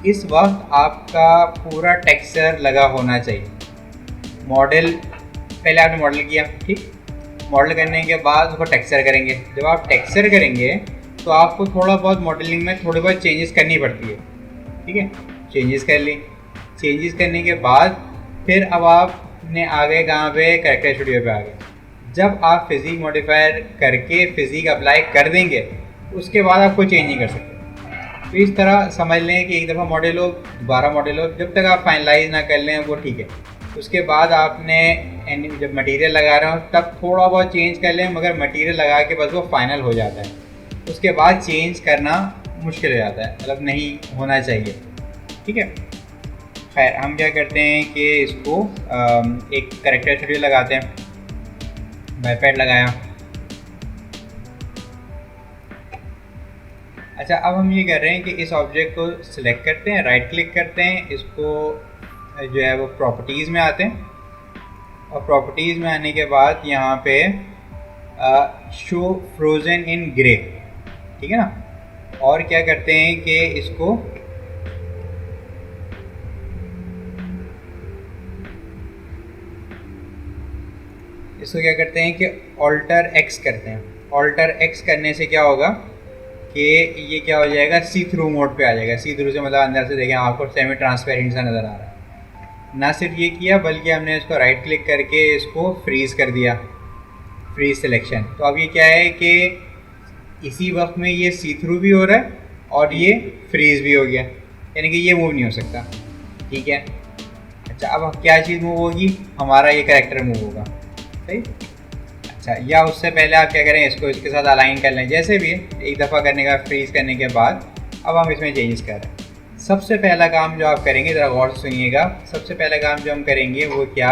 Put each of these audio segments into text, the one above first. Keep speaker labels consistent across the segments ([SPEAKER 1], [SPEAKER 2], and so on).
[SPEAKER 1] इस वक्त आपका पूरा टेक्सचर लगा होना चाहिए। मॉडल पहले आपने मॉडल किया, ठीक, मॉडल करने के बाद उसको टेक्सचर करेंगे। जब आप टेक्सचर करेंगे तो आपको थोड़ा बहुत मॉडलिंग में थोड़ी बहुत चेंजेस करनी पड़ती है, ठीक है। चेंजेस कर ली, चेंजेस करने के बाद फिर अब आपने आ गए कहाँ पे, कैरेक्टर स्टूडियो पे आ गए। जब आप फिजिक मॉडिफायर करके फिजिक अप्लाई कर देंगे उसके बाद आप कोई चेंज नहीं कर सकते। तो इस तरह समझ लें कि एक दफ़ा मॉडल हो, दोबारा मॉडल हो, जब तक आप फाइनलाइज ना कर लें वो ठीक है। उसके बाद आपने जब मटेरियल लगा रहे हो तब थोड़ा बहुत चेंज कर लें, मगर मटेरियल लगा के बस वो फाइनल हो जाता है। उसके बाद चेंज करना मुश्किल हो जाता है, मतलब नहीं होना चाहिए, ठीक है। खैर हम क्या करते हैं कि इसको एक कैरेक्टर स्टूडियो लगाते हैं, वाइपैड लगाया। अच्छा, अब हम ये कर रहे हैं कि इस ऑब्जेक्ट को सिलेक्ट करते हैं, राइट क्लिक करते हैं, इसको जो है वो प्रॉपर्टीज़ में आते हैं, और प्रॉपर्टीज़ में आने के बाद यहाँ पे शो फ्रोजन इन ग्रे, ठीक है ना। और क्या करते हैं कि इसको क्या करते हैं कि ऑल्टर एक्स करते हैं। ऑल्टर एक्स करने से क्या होगा कि ये क्या हो जाएगा, सी थ्रू मोड पे आ जाएगा। सी थ्रू से मतलब अंदर से देखें आपको सेमी ट्रांसपेरेंट सा नज़र आ रहा है। ना सिर्फ ये किया बल्कि हमने इसको राइट क्लिक करके इसको फ्रीज़ कर दिया, फ्रीज सिलेक्शन। तो अब ये क्या है कि इसी वक्त में ये सी थ्रू भी हो रहा है और ये फ्रीज भी हो गया, यानी कि ये मूव नहीं हो सकता, ठीक है। अच्छा, अब क्या चीज़ मूव होगी, हमारा ये कैरेक्टर मूव होगा, सही। अच्छा, या उससे पहले आप क्या करें, इसको इसके साथ अलाइन कर लें, जैसे भी एक दफ़ा करने का, फ्रीज करने के बाद अब हम इसमें चेंजेस कर रहे हैं। सबसे पहला काम जो आप करेंगे, ज़रा गौर से सुनिएगा, सबसे पहला काम जो हम करेंगे वो क्या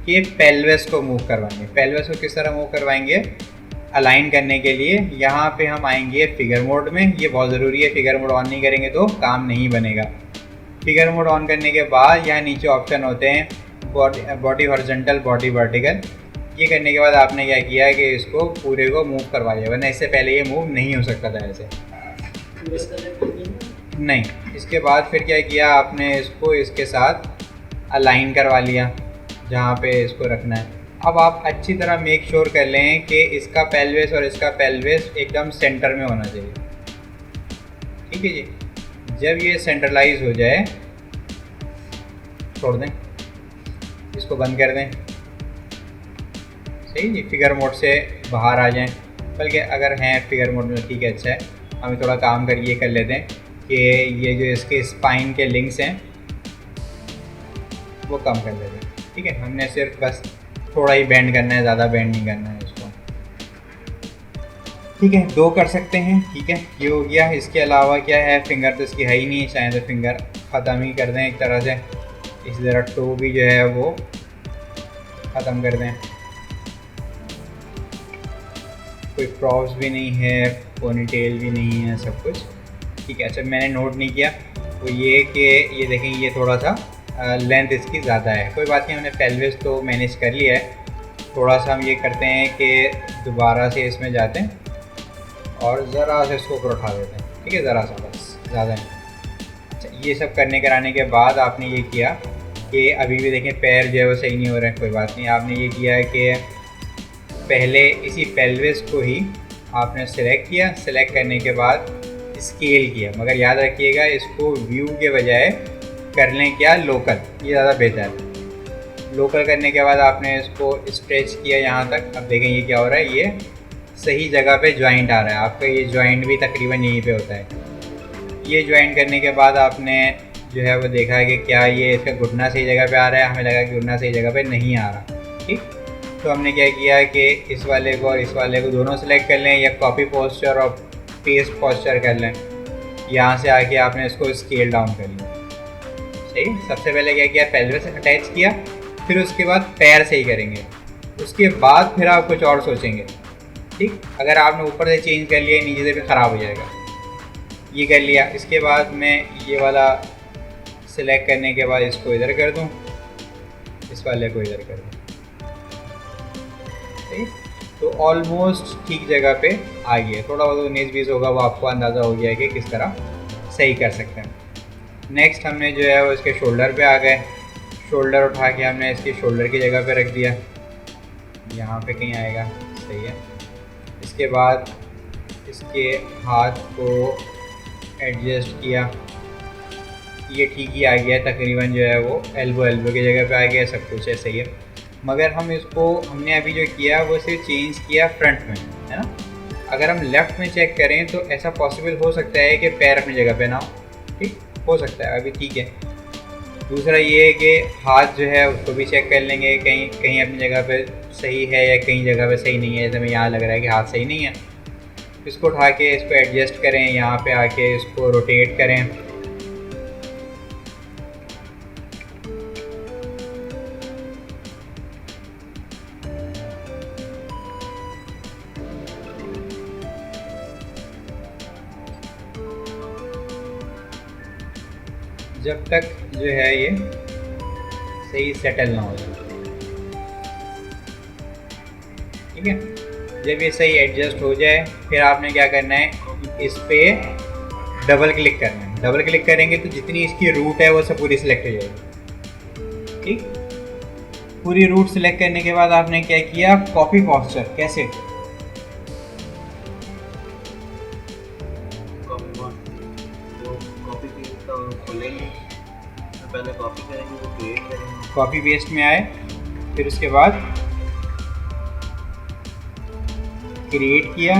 [SPEAKER 1] कि पेल्विस को मूव करवाएंगे। पेल्विस को किस तरह मूव करवाएंगे, अलाइन करने के लिए यहाँ पे हम आएंगे फिगर मोड में। ये बहुत ज़रूरी है, फिगर मोड ऑन नहीं करेंगे तो काम नहीं बनेगा। फिगर मोड ऑन करने के बाद यहाँ नीचे ऑप्शन होते हैं बॉडी हॉरिजॉन्टल, बॉडी वर्टिकल। ये करने के बाद आपने क्या किया कि इसको पूरे को मूव करवा लिया, वरना इससे पहले ये मूव नहीं हो सकता था ऐसे, नहीं। इसके बाद फिर क्या किया आपने, इसको इसके साथ अलाइन करवा लिया जहाँ पे इसको रखना है। अब आप अच्छी तरह मेक श्योर कर लें कि इसका पेल्विस और इसका पेल्विस एकदम सेंटर में होना चाहिए, ठीक है जी। जब ये सेंट्रलाइज हो जाए छोड़ दें, इसको बंद कर दें, सही जी। फिगर मोड से बाहर आ जाएं, बल्कि अगर हैं फिगर मोड में ठीक है, अच्छा है। हमें थोड़ा काम कर कर लेते हैं कि ये जो इसके स्पाइन के लिंक्स हैं वो कम कर लेते हैं, ठीक है। हमने सिर्फ बस थोड़ा ही बेंड करना है, ज़्यादा बेंड नहीं करना है इसको, ठीक है। 2 कर सकते हैं, ठीक है, ये हो गया। इसके अलावा क्या है, फिंगर तो इसकी है ही नहीं, शायद तो फिंगर ख़त्म ही कर दें एक तरह से। इसी तरह टो भी जो है वो ख़त्म कर दें। कोई प्रॉप्स भी नहीं है, पोनी टेल भी नहीं है, सब कुछ ठीक है। अच्छा, मैंने नोट नहीं किया वो ये कि ये देखें, ये थोड़ा सा लेंथ इसकी ज़्यादा है, कोई बात नहीं, हमने पेल्विस तो मैनेज कर लिया है। थोड़ा सा हम ये करते हैं कि दोबारा से इसमें जाते हैं और ज़रा से इसको ऊपर उठा देते हैं, ठीक है, ज़रा सा, बस ज़्यादा नहीं। अच्छा, ये सब करने कराने के बाद आपने ये किया कि अभी भी देखें पैर जो है वो सही नहीं हो रहे हैं, कोई बात नहीं। आपने ये किया है कि पहले इसी पेल्विस को ही आपने सेलेक्ट किया, सेलेक्ट करने के बाद स्केल किया, मगर याद रखिएगा इसको व्यू के बजाय कर लें क्या, लोकल, ये ज़्यादा बेहतर है। लोकल करने के बाद आपने इसको स्ट्रेच किया यहाँ तक। अब देखें ये क्या हो रहा है, ये सही जगह पे जॉइंट आ रहा है आपका, ये जॉइंट भी तकरीबन यहीं पे होता है। ये जॉइंट करने के बाद आपने जो है वो देखा है कि क्या ये इसका घुटना सही जगह पे आ रहा है, हमें लगा कि घुटना सही जगह पे नहीं आ रहा, ठीक। तो हमने क्या किया कि इस वाले को और इस वाले को दोनों सेलेक्ट कर लें, या कॉपी पोस्चर और पेस्ट पोस्चर कर लें। यहाँ से आके आपने इसको स्केल डाउन कर लिया, सही। सबसे पहले क्या किया, पेल्विस से अटैच किया, फिर उसके बाद पैर सही करेंगे, उसके बाद फिर आप कुछ और सोचेंगे, ठीक। अगर आपने ऊपर से चेंज कर लिया नीचे से फिर ख़राब हो जाएगा। ये कर लिया, इसके बाद मैं ये वाला सेलेक्ट करने के बाद इसको इधर कर दूँ, इस वाले को इधर कर दूँ, ठीक। तो ऑलमोस्ट ठीक जगह पे आ गया। थोड़ा बहुत 19-20 होगा, वो आपको अंदाज़ा हो गया कि किस तरह सही कर सकते हैं। नेक्स्ट हमने जो है वो इसके शोल्डर पे आ गए, शोल्डर उठा के हमने इसकी शोल्डर की जगह पे रख दिया, यहाँ पे कहीं आएगा, सही है। इसके बाद इसके हाथ को एडजस्ट किया, ये ठीक ही आ गया तकरीबन, जो है वो एल्बो की जगह पे आ गया, सब कुछ है, सही है। मगर हमने अभी जो किया वो सिर्फ चेंज किया फ्रंट में, है ना। अगर हम लेफ़्ट में चेक करें तो ऐसा पॉसिबल हो सकता है कि पैर अपनी जगह पे ना हो, ठीक हो सकता है, अभी ठीक है। दूसरा ये है कि हाथ जो है उसको भी चेक कर लेंगे, कहीं कहीं अपनी जगह पे सही है या कहीं जगह पे सही नहीं है। जैसे हमें यहाँ लग रहा है कि हाथ सही नहीं है, इसको उठा के इसको एडजस्ट करें, यहाँ पे आके इसको रोटेट करें, जब तक जो है ये सही सेटल ना हो जाए, ठीक है। जब ये सही एडजस्ट हो जाए फिर आपने क्या करना है, इस पर डबल क्लिक करना है। डबल क्लिक करेंगे तो जितनी इसकी रूट है वो सब पूरी सिलेक्ट हो जाएगी, ठीक। पूरी रूट सिलेक्ट करने के बाद आपने क्या किया, कॉपी पोस्चर। कैसे?
[SPEAKER 2] पहले कॉपी करेंगे, वो क्रिएट करेंगे,
[SPEAKER 1] कॉपी पेस्ट में आए, फिर उसके बाद क्रिएट किया,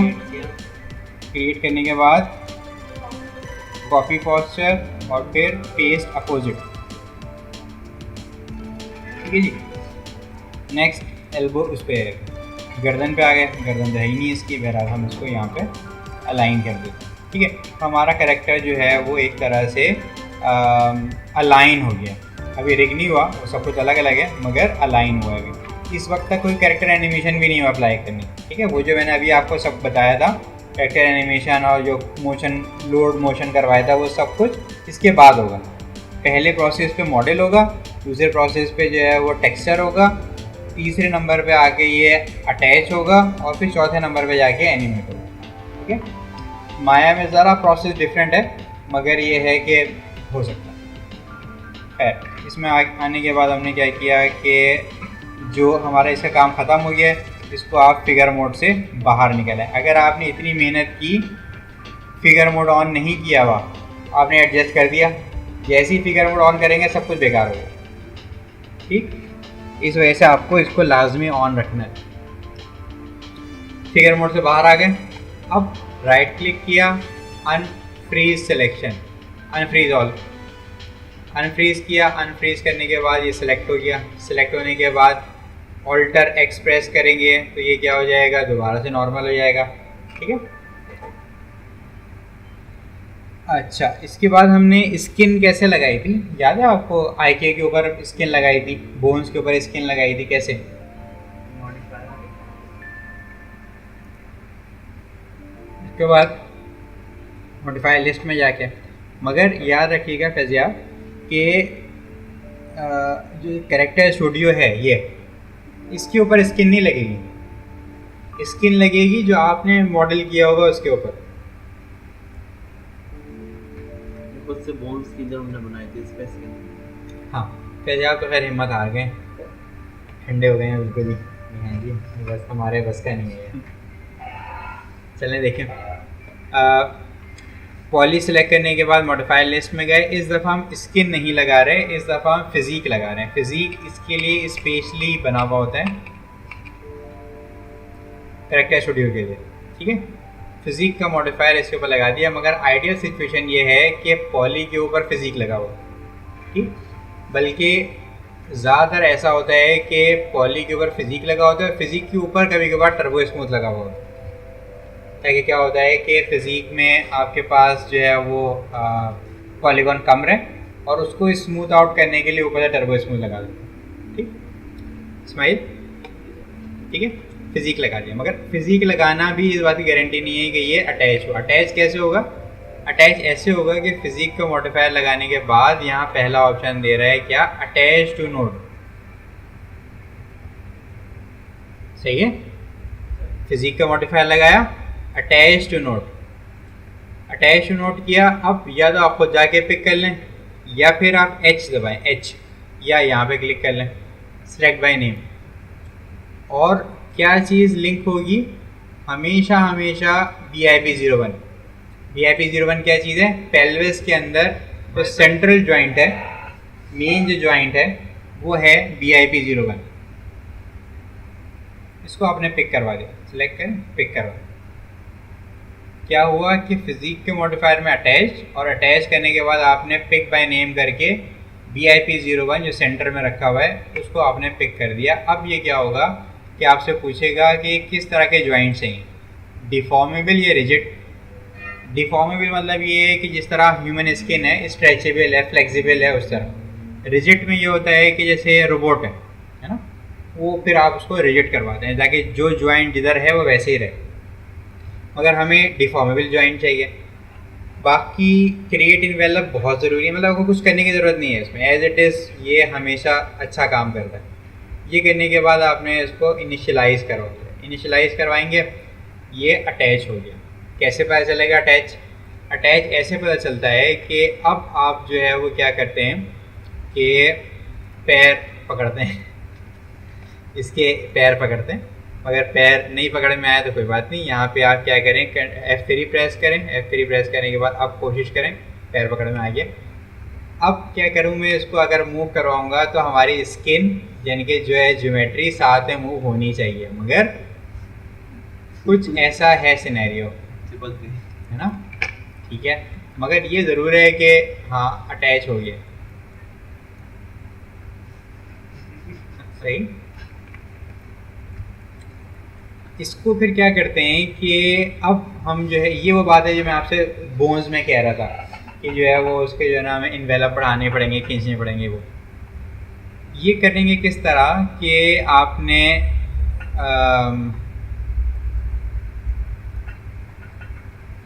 [SPEAKER 1] क्रिएट करने के बाद कॉपी पोस्चर और फिर पेस्ट अपोजिट, ठीक है जी। नेक्स्ट एल्बो उस पर, गर्दन पे आ गए, गर्दन तो है ही नहीं इसकी, बहरहाल हम इसको यहाँ पे अलाइन कर देते हैं, ठीक है। तो हमारा कैरेक्टर जो है वो एक तरह से अलाइन हो गया। अभी रिग नहीं हुआ, वो सब कुछ अलग अलग है, मगर अलाइन हुआ है अभी। इस वक्त तक कोई कैरेक्टर एनिमेशन भी नहीं हुआ अप्लाई करनी, ठीक है। वो जो मैंने अभी आपको सब बताया था, कैरेक्टर एनिमेशन और जो मोशन लोड मोशन करवाया था, वो सब कुछ इसके बाद होगा। पहले प्रोसेस पे मॉडल होगा, दूसरे प्रोसेस पे जो है वो टेक्सचर होगा, तीसरे नंबर पे आके ये अटैच होगा और फिर चौथे नंबर पे जाके एनिमेट होगा, ठीक है। माया में ज़रा प्रोसेस डिफरेंट है, मगर ये है कि हो सकता है। इसमें आने के बाद हमने क्या किया कि जो हमारा इसका काम ख़त्म हो गया है, इसको आप फिगर मोड से बाहर निकल आए। अगर आपने इतनी मेहनत की, फिगर मोड ऑन नहीं किया हुआ, आपने एडजस्ट कर दिया, जैसे ही फिगर मोड ऑन करेंगे सब कुछ बेकार हो गया, ठीक। इस वजह से आपको इसको लाजमी ऑन रखना है। फिगर मोड से बाहर आ गए, अब राइट क्लिक किया, unfreeze selection, unfreeze all, unfreeze किया। अनफ्रीज करने के बाद ये सिलेक्ट हो गया। सिलेक्ट होने के बाद ऑल्टर एक्सप्रेस करेंगे तो ये क्या हो जाएगा, दोबारा से नॉर्मल हो जाएगा, ठीक है। अच्छा, इसके बाद हमने स्किन कैसे लगाई थी, याद है आपको? आईके के ऊपर स्किन लगाई थी, बोन्स के ऊपर स्किन लगाई थी, कैसे? इसके बाद मॉडिफाई लिस्ट में जाके, मगर याद रखिएगा फैजिया कि जो कैरेक्टर स्टूडियो है ये, इसके ऊपर स्किन नहीं लगेगी, स्किन लगेगी जो आपने मॉडल किया होगा उसके ऊपर।
[SPEAKER 2] खुद से बोन्स की जो हमने बनाई थी इस पे स्किन।
[SPEAKER 1] हाँ, फैजिया तो खैर हिम्मत हार गए, ठंडे हो गए हैं बिल्कुल ही। हाँ जी, बस हमारे बस का नहीं है। चलें देखें, पॉली सेलेक्ट करने के बाद मॉडिफायर लिस्ट में गए। इस दफ़ा हम स्किन नहीं लगा रहे, इस दफ़ा हम फिज़ीक लगा रहे हैं। फिज़ीक इसके लिए स्पेशली बना हुआ होता है कैरेक्टर स्टूडियो के लिए, ठीक है। फिज़ीक का मॉडिफायर इसके ऊपर लगा दिया, मगर आइडियल सिचुएशन ये है कि पॉली के ऊपर फिज़ीक लगा हुआ, ठीक। बल्कि ज़्यादातर ऐसा होता है कि पॉली के ऊपर फिज़ीक लगा होता है, फिज़ीक के ऊपर कभी कभार टर्बो स्मूथ लगा हुआ होता है। ताकि क्या होता है कि फिज़ीक में आपके पास जो है वो पॉलीगॉन कम रहे और उसको स्मूथ आउट करने के लिए ऊपर से टर्बो स्मूथ लगा देते हैं, ठीक। स्माइल, ठीक है, फिज़ीक लगा दिया। मगर फिज़ीक लगाना भी इस बात की गारंटी नहीं है कि ये अटैच हो। अटैच कैसे होगा? अटैच ऐसे होगा कि फिज़ीक का मॉडिफायर लगाने के बाद यहाँ पहला ऑप्शन दे रहा है क्या, अटैच टू नोड, सही है। फिज़ीक का मॉडिफायर लगाया, attach to note, attach to note किया। अब या तो आप खुद जाके पिक कर लें या फिर आप H दबाएं, H, या यहाँ पे क्लिक कर लें सेलेक्ट बाय नेम। और क्या चीज़ लिंक होगी, हमेशा हमेशा BIP01। BIP01 क्या चीज़ है, पेल्विस के अंदर जो सेंट्रल जॉइंट है, मेन जो जॉइंट है वो है BIP01। इसको आपने पिक करवा दिया, सिलेक्ट करें, पिक करवा दिया। क्या हुआ कि फिजिक के मॉडिफायर में अटैच, और अटैच करने के बाद आपने पिक बाय नेम करके BIP01 जो सेंटर में रखा हुआ है उसको आपने पिक कर दिया। अब ये क्या होगा कि आपसे पूछेगा कि किस तरह के जॉइंट चाहिए, डिफॉर्मेबल या रिजिड। डिफॉर्मेबल मतलब ये है कि जिस तरह ह्यूमन स्किन है, स्ट्रेचेबल है, फ्लेक्सिबल है, उस तरह। रिजिड में ये होता है कि जैसे रोबोट है ना, वो फिर आप उसको रिजिड करवाते हैं ताकि जो जॉइंट जिधर है वो वैसे ही रहे। मगर हमें डिफॉर्मेबल जॉइंट चाहिए। बाकी क्रिएट इन्वेलप बहुत ज़रूरी है, मतलब आपको कुछ करने की ज़रूरत नहीं है इसमें, एज इट इज़ ये हमेशा अच्छा काम करता है। ये करने के बाद आपने इसको इनिशियलाइज़ करवाओगे, इनिशियलाइज़ करवाएंगे, ये अटैच हो गया। कैसे पता चलेगा अटैच? अटैच ऐसे पता चलता है कि अब आप जो है वो क्या करते हैं कि पैर पकड़ते हैं, इसके पैर पकड़ते हैं। अगर पैर नहीं पकड़ में आया तो कोई बात नहीं, यहाँ पे आप क्या करें, F3 प्रेस करें। F3 प्रेस करने के बाद अब कोशिश करें, पैर पकड़ में आ गया। अब क्या करूँ मैं, इसको अगर मूव करवाऊँगा तो हमारी स्किन यानी कि जो है ज्योमेट्री साथ में मूव होनी चाहिए, मगर कुछ ऐसा है सिनेरियो, है ना, ठीक है। मगर ये ज़रूर है कि हाँ अटैच हो गया, सही। इसको फिर क्या करते हैं कि अब हम जो है, ये वो बात है जो मैं आपसे बोन्स में कह रहा था कि जो है वो उसके जो है ना हमें इन्वेलप बढ़ाने पड़ेंगे, खींचने पड़ेंगे। वो ये करेंगे किस तरह कि आपने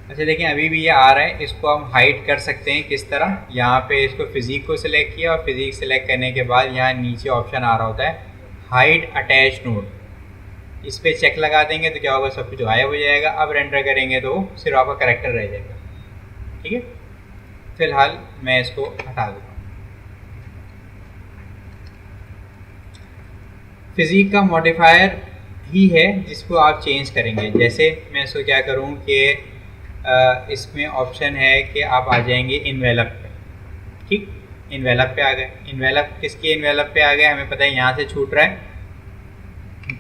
[SPEAKER 1] अच्छा देखिए अभी भी ये आ रहा है, इसको हम हाइड कर सकते हैं किस तरह। यहाँ पे इसको फिजिक को सिलेक्ट किया और फिजिक सिलेक्ट करने के बाद यहाँ नीचे ऑप्शन आ रहा होता है हाइड अटैच नोड, इस पर चेक लगा देंगे तो क्या होगा, सब कुछ गायब हो जाएगा। अब रेंडर करेंगे तो सिर्फ आपका करेक्टर रह जाएगा, ठीक है। फिलहाल मैं इसको हटा देता हूँ। फिजिक का मॉडिफायर ही है जिसको आप चेंज करेंगे। जैसे मैं इसको क्या करूँ कि इसमें ऑप्शन है कि आप आ जाएंगे इन्वेलप पे, ठीक, इन्वेलप पे आ गए। इन्वेलप किसके इन्वेलप पे आ गए हमें पता है, यहाँ से छूट रहा है।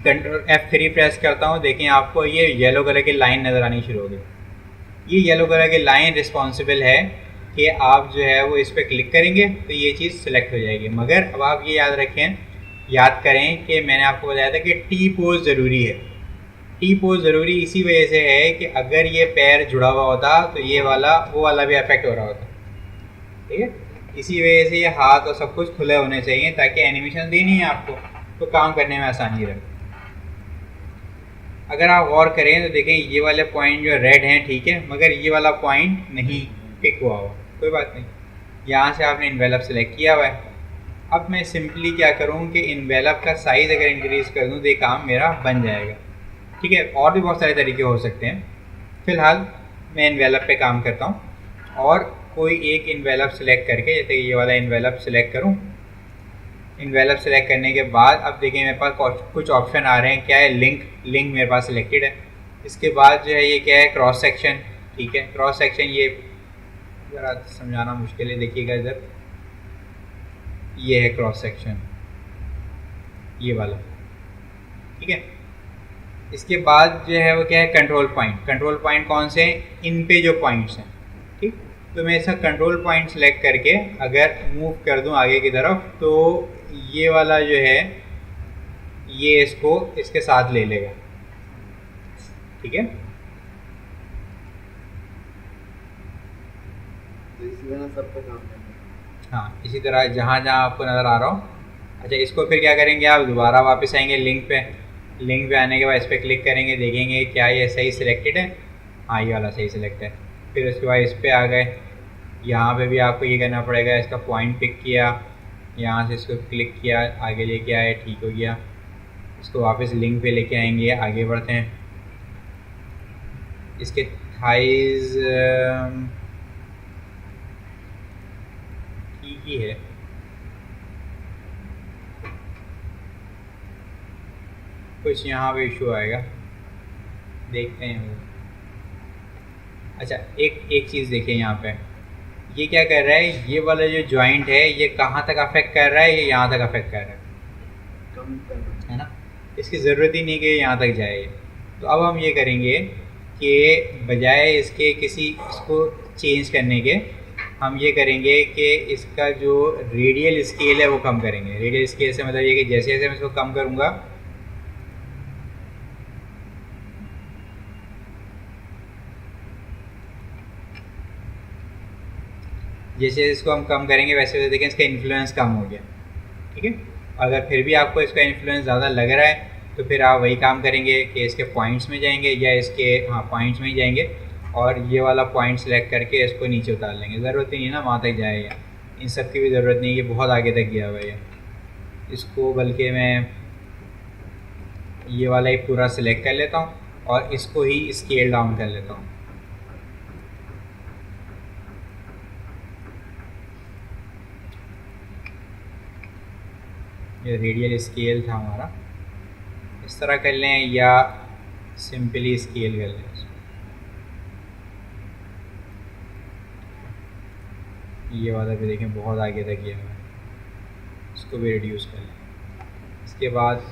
[SPEAKER 1] कंट्रोल F3 प्रेस करता हूँ, देखें आपको ये येलो कलर की लाइन नज़र आनी शुरू हो गई। ये येलो कलर की लाइन रिस्पॉन्सिबल है कि आप जो है वो इस पर क्लिक करेंगे तो ये चीज़ सिलेक्ट हो जाएगी। मगर अब आप ये याद रखें, याद करें कि मैंने आपको बताया था कि टी पोज ज़रूरी है। टी पोज ज़रूरी इसी वजह से है कि अगर ये पैर जुड़ा हुआ होता तो ये वाला वो वाला भी अफेक्ट हो रहा होता, ठीक है। इसी वजह से ये हाथ और सब कुछ खुले होने चाहिए ताकि एनिमेशन देनी है आपको तो काम करने में आसानी रहे। अगर आप गौर करें तो देखें ये वाले पॉइंट जो रेड हैं, ठीक है, मगर ये वाला पॉइंट नहीं पिक हुआ हुआ, कोई बात नहीं। यहाँ से आपने इन्वेलप सेलेक्ट किया हुआ है। अब मैं सिंपली क्या करूँ कि इन्वेलप का साइज़ अगर इंक्रीज़ कर दूँ तो ये काम मेरा बन जाएगा, ठीक है। और भी बहुत सारे तरीके हो सकते हैं। फ़िलहाल मैं इन्वेलप पे काम करता हूँ और कोई एक इन्वेलप सेलेक्ट करके, जैसे ये वाला इन्वेलप सेलेक्ट करूँ। इन्वेलप सेलेक्ट करने के बाद अब देखिए मेरे पास कुछ ऑप्शन आ रहे हैं। क्या है, लिंक मेरे पास सिलेक्टेड है। इसके बाद जो है ये क्या है, क्रॉस सेक्शन, ठीक है। क्रॉस सेक्शन ये ज़रा समझाना मुश्किल है, देखिएगा इधर, ये है क्रॉस सेक्शन, ये वाला, ठीक है। इसके बाद जो है वो क्या है, कंट्रोल पॉइंट। कंट्रोल पॉइंट कौन से हैं, इन पे जो पॉइंट्स हैं, ठीक। तो मैं इसका कंट्रोल पॉइंट सेलेक्ट करके अगर मूव कर दूं आगे की तरफ तो ये वाला जो है ये इसको इसके साथ ले लेगा, ठीक है।
[SPEAKER 2] तो इसी तरह सब पे काम करना है।
[SPEAKER 1] हाँ, इसी तरह जहाँ जहाँ आपको नज़र आ रहा हो। अच्छा, इसको फिर क्या करेंगे, आप दोबारा वापस आएंगे लिंक पे। लिंक पे आने के बाद इस पर क्लिक करेंगे, देखेंगे क्या ये सही सिलेक्टेड है। हाँ, ये वाला सही सिलेक्ट है। फिर उसके बाद इस पर आ गए, यहाँ पे भी आपको ये करना पड़ेगा, इसका पॉइंट पिक किया, यहाँ से इसको क्लिक किया, आगे लेके आए, ठीक हो गया। इसको वापस लिंक पे लेके आएंगे, आगे बढ़ते हैं। इसके थाइज़ ठीक ही है। कुछ यहाँ पे इशू आएगा, देखते हैं वो। अच्छा, एक चीज़ देखिए यहाँ पे, ये क्या कर रहा है, ये वाला जो जॉइंट है ये कहाँ तक अफेक्ट कर रहा है, ये यहाँ तक अफेक्ट कर रहा है,
[SPEAKER 2] कम करना
[SPEAKER 1] है ना। इसकी ज़रूरत ही नहीं कि ये यहाँ तक जाए। तो अब हम ये करेंगे कि बजाय इसके किसी इसको चेंज करने के, हम ये करेंगे कि इसका जो रेडियल स्केल है वो कम करेंगे। रेडियल स्केल से मतलब ये कि जैसे जैसे मैं इसको कम करूँगा, जैसे इसको हम कम करेंगे वैसे वैसे देखें इसका इन्फ्लुएंस कम हो गया, ठीक है। अगर फिर भी आपको इसका इन्फ्लुएंस ज़्यादा लग रहा है तो फिर आप वही काम करेंगे कि इसके पॉइंट्स में जाएंगे, या इसके पॉइंट्स में ही जाएंगे और ये वाला पॉइंट सेलेक्ट करके इसको नीचे उतार लेंगे। ज़रूरत ही नहीं ना वहाँ तक जाएगा, इन सब की भी ज़रूरत नहीं है, ये बहुत आगे तक गया हुआ है। इसको बल्कि मैं ये वाला ही पूरा सिलेक्ट कर लेता हूँ और इसको ही स्केल डाउन कर लेता हूँ। ये रेडियल स्केल था हमारा, इस तरह कर लें या सिंपली स्केल कर लें। ये वाला भी देखें बहुत आगे तक गया है, इसको भी रिड्यूस कर लें। इसके बाद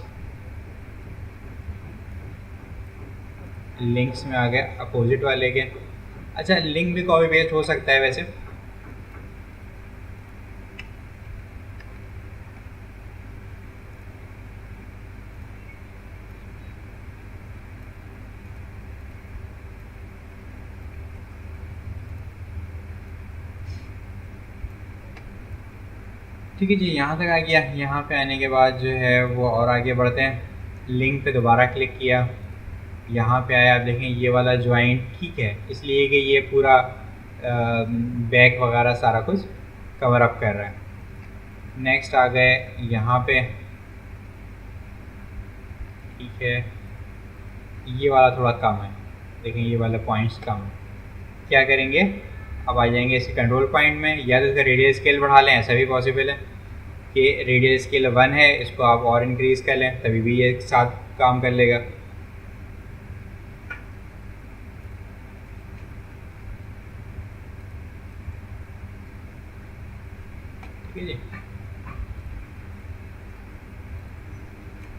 [SPEAKER 1] लिंक्स में आ गए अपोजिट वाले के। अच्छा, लिंक भी कॉपी पेस्ट हो सकता है वैसे, ठीक है जी। यहाँ तक आ गया। यहाँ पे आने के बाद जो है वो और आगे बढ़ते हैं। लिंक पे दोबारा क्लिक किया, यहाँ पे आया, आप देखें ये वाला ज्वाइंट ठीक है, इसलिए कि ये पूरा बैक वगैरह सारा कुछ कवर अप कर रहा है। नेक्स्ट आ गए यहाँ पे, ठीक है, ये वाला थोड़ा कम है, देखें ये वाला पॉइंट्स कम है। क्या करेंगे, अब आ जाएंगे इसके कंट्रोल पॉइंट में, या तो इसका रेडियल स्केल बढ़ा लें, ऐसा भी पॉसिबल है कि रेडियल स्केल 1 है, इसको आप और इंक्रीज़ कर लें, तभी भी ये साथ काम कर लेगा। ठीक है जी,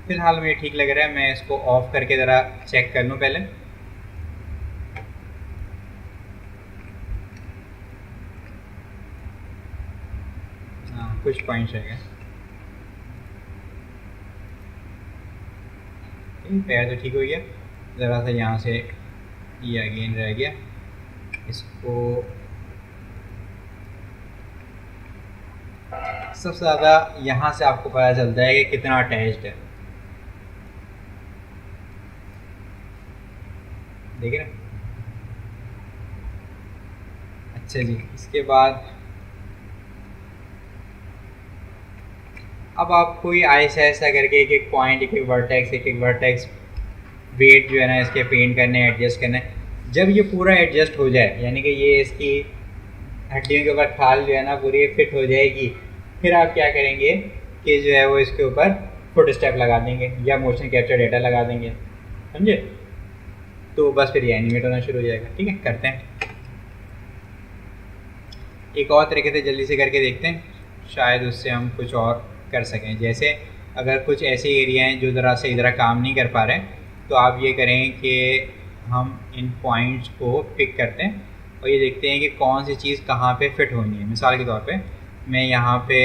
[SPEAKER 1] फिलहाल मुझे ठीक लग रहा है। मैं इसको ऑफ करके ज़रा चेक कर लूँ पहले। हाँ, कुछ पॉइंट्स रहेगा, पैर तो ठीक हो गया, ज़रा सा यहाँ से ये अगेन रह गया। इसको सबसे ज़्यादा यहाँ से आपको पता चलता है कि कितना अटैच्ड है, देख रहे हैं। अच्छा जी, इसके बाद अब आप कोई ऐसा करके एक एक पॉइंट, एक एक वर्टेक्स वेट जो है ना इसके पेंट करने, एडजस्ट करने। जब ये पूरा एडजस्ट हो जाए, यानी कि ये इसकी हड्डियों के ऊपर खाल जो है ना पूरी फिट हो जाएगी, फिर आप क्या करेंगे कि जो है वो इसके ऊपर फुट स्टेप लगा देंगे या मोशन कैप्चर डेटा लगा देंगे, समझे। तो बस फिर ये एनिमेट होना शुरू हो जाएगा। ठीक है, करते हैं एक और तरीके से, जल्दी से करके देखते हैं, शायद उससे हम कुछ और कर सकें। जैसे अगर कुछ ऐसे एरिया हैं जो ज़रा सही तरह काम नहीं कर पा रहे हैं, तो आप ये करें कि हम इन पॉइंट्स को पिक करते हैं और ये देखते हैं कि कौन सी चीज़ कहाँ पे फिट होनी है। मिसाल के तौर पे मैं यहाँ पे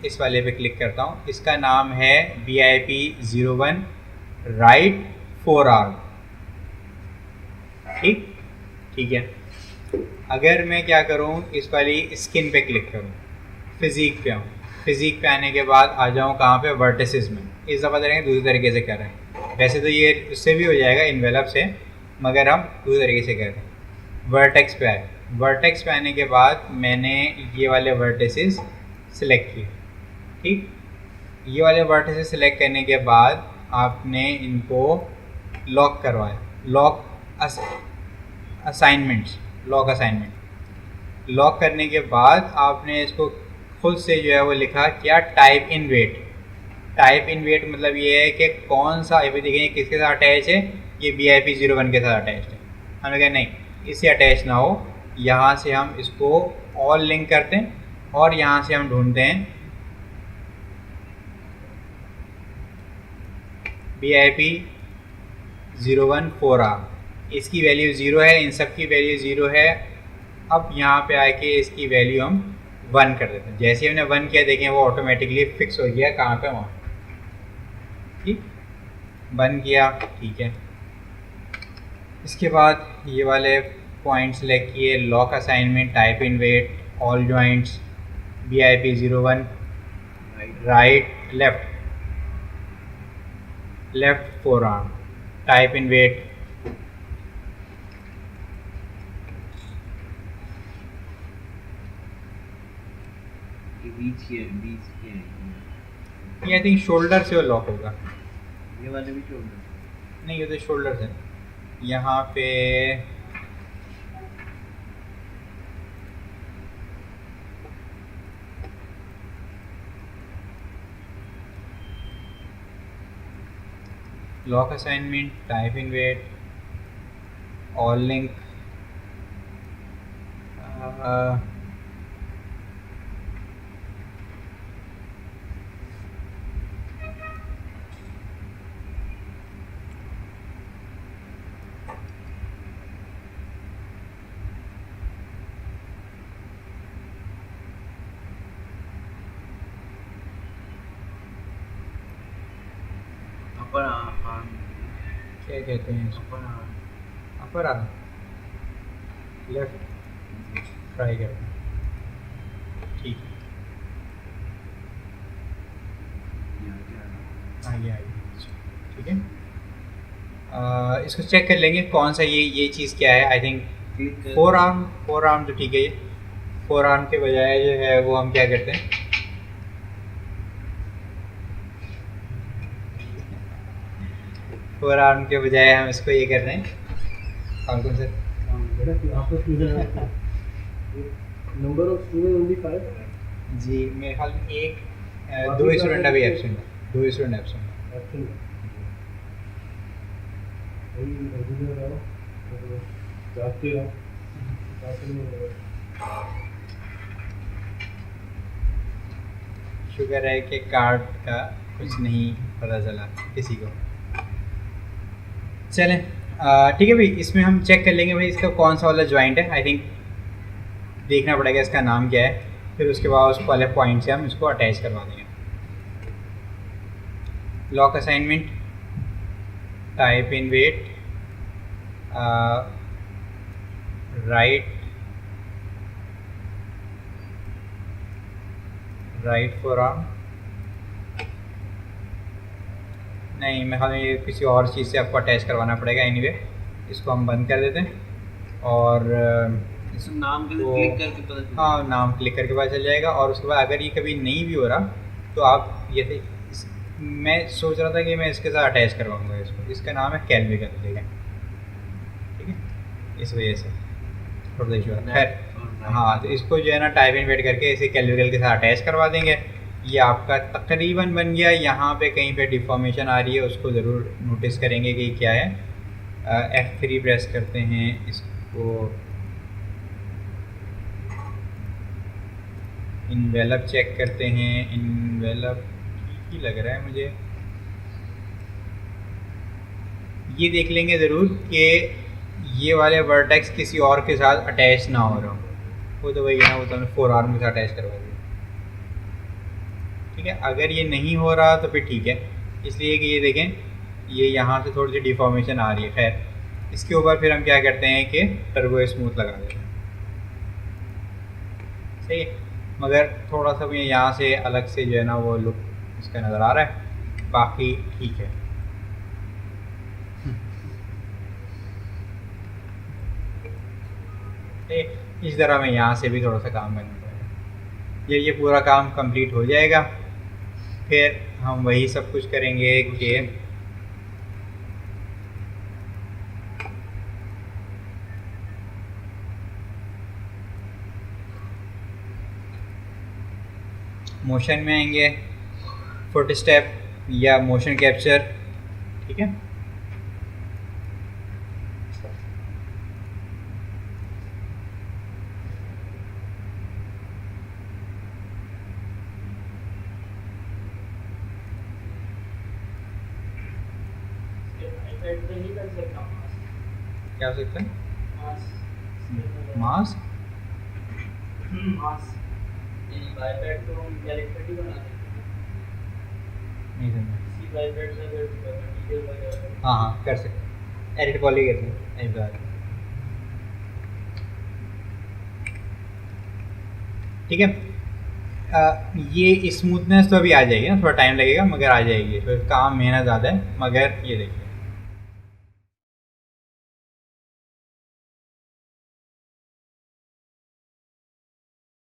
[SPEAKER 1] इस वाले पे क्लिक करता हूँ, इसका नाम है BIP01 राइट 4 आर्म। ठीक है। अगर मैं क्या करूँ, इस वाली स्किन पे क्लिक करूँ, फिज़िक पे आऊँ, फिज़िक पे आने के बाद आ जाऊँ कहाँ पे, वर्टिसेस में। इस दफ़ा करेंगे दूसरी तरीके से कर रहे हैं, वैसे तो ये उससे भी हो जाएगा इन्वेलप से, मगर हम दूसरे तरीके से कर रहे हैं। वर्टेक्स पे आए, वर्टेक्स पे आने के बाद मैंने ये वाले वर्टिसेस सिलेक्ट किए। ठीक, ये वाले वर्टिसेस सिलेक्ट करने के बाद आपने इनको लॉक करवाया, लॉक असाइनमेंट लॉक करने के बाद आपने इसको खुद से जो है वो लिखा क्या, type in weight. Type in weight मतलब ये है कि कौन सा, अभी देखिए किसके साथ अटैच है, ये BIP01 के साथ अटैच है। हमने कहा नहीं, इससे अटैच ना हो, यहाँ से हम इसको ऑल लिंक करते हैं और यहाँ से हम ढूंढते हैं BIP01 4R। इसकी वैल्यू 0 है, इन सब की वैल्यू 0 है। अब यहाँ पे आके इसकी वैल्यू हम 1 कर देते हैं। जैसे हमने 1 किया देखें वो ऑटोमेटिकली फिक्स हो गया कहाँ पे, वहाँ। ठीक, 1 किया, ठीक है। इसके बाद ये वाले पॉइंट सेलेक्ट किए, lock assignment, type in weight, all joints, BIP01 right left 4R, type in weight,
[SPEAKER 2] बीच के
[SPEAKER 1] ये आई थिंक शोल्डर से वो लॉक होगा।
[SPEAKER 2] ये वाले भी शोल्डर,
[SPEAKER 1] नहीं, ये तो शोल्डर से। यहाँ पे lock assignment, type in weight, all link,
[SPEAKER 2] upper arm,
[SPEAKER 1] क्या कहते हैं इसको,
[SPEAKER 2] upper arm,
[SPEAKER 1] upper arm, left try करते हैं। ठीक है, आगे ठीक है। इसको चेक कर लेंगे कौन सा ये चीज़ क्या है। आई थिंक फोर आर्म तो ठीक है। ये फोर आर्म के बजाय जो है वो हम क्या करते हैं, फोर आर्म के बजाय हम इसको ये कर रहे हैं, और कौन सा
[SPEAKER 3] नंबर ऑफ स्टूडेंट ओनली 5
[SPEAKER 1] जी, मेरे ख्याल में एक 2 स्टूडेंट अभी एब्सेंट है, 2 स्टूडेंट एब्सेंट है।
[SPEAKER 3] एक्शन वही रेगुलर रहो और जाते रहो जाते रहो।
[SPEAKER 1] शुक्र है कि कार्ड का कुछ नहीं पता चला किसी को। चलें, ठीक है भाई, इसमें हम चेक कर लेंगे भाई इसका कौन सा वाला जॉइंट है। आई थिंक देखना पड़ेगा इसका नाम क्या है, फिर उसके बाद उस वाले पॉइंट से हम इसको अटैच करवा देंगे। Lock assignment, type in weight, right forearm, नहीं मैं ख्याल ये किसी और चीज़ से आपको अटैच करवाना पड़ेगा। एनीवे इसको हम बंद कर देते हैं और
[SPEAKER 2] नाम के
[SPEAKER 1] वो,
[SPEAKER 2] क्लिक करके पता चल
[SPEAKER 1] हाँ नाम क्लिक करके पता चल जाएगा। और उसके बाद अगर ये कभी नहीं भी हो रहा तो आप ये मैं सोच रहा था कि मैं इसके साथ अटैच करवाऊँगा इसको। इसका नाम है कैलविकल, ठीक है, ठीक है, इस वजह से थोड़ा सा इशू है। खैर हाँ, तो इसको जो है ना टाइप इन वेट करके इसे कैलविकल के साथ अटैच करवा देंगे। ये आपका तकरीबन बन गया। यहाँ पे कहीं पे डिफॉर्मेशन आ रही है उसको ज़रूर नोटिस करेंगे कि क्या है। F3 प्रेस करते हैं, इसको इन्वेलप चेक करते हैं। इन्वेलप ठीक ही लग रहा है मुझे। ये देख लेंगे ज़रूर कि ये वाले वर्टेक्स किसी और के साथ अटैच ना हो रहा हो। वो तो वही है ना, वो तो हमने फोर आर्म के साथ अटैच करवा दिया, ठीक है। अगर ये नहीं हो रहा तो फिर ठीक है, इसलिए कि ये देखें ये यहाँ से थोड़ी सी डिफॉर्मेशन आ रही है। खैर इसके ऊपर फिर हम क्या करते हैं कि टर्बो स्मूथ लगा देते हैं, सही है। मगर थोड़ा सा मुझे यहाँ से अलग से जो है ना वो लुक इसका नज़र आ रहा है, बाकी ठीक है। इस तरह में यहाँ से भी थोड़ा सा काम करना पड़ेगा। ये पूरा काम कंप्लीट हो जाएगा, फिर हम वही सब कुछ करेंगे कि मोशन में आएंगे, फुट स्टेप या मोशन कैप्चर, ठीक है।
[SPEAKER 4] iPad पे नहीं कर सकता
[SPEAKER 1] क्या हो सकता है?
[SPEAKER 4] मास
[SPEAKER 1] मास?
[SPEAKER 4] मास नहीं iPad तो हम कैरेक्टर ही बना सकते हैं
[SPEAKER 1] नहीं समझा।
[SPEAKER 4] इसी iPad से अगर मटेरियल वगैरह
[SPEAKER 1] हाँ हाँ कर सकते, एडिट पॉली कर सकते, एडिट वाला, ठीक है। ये स्मूथनेस तो अभी आ जाएगी ना, थोड़ा टाइम लगेगा मगर आ जाएगी, तो काम मेहनत ज़्यादा है, मगर ये देखिए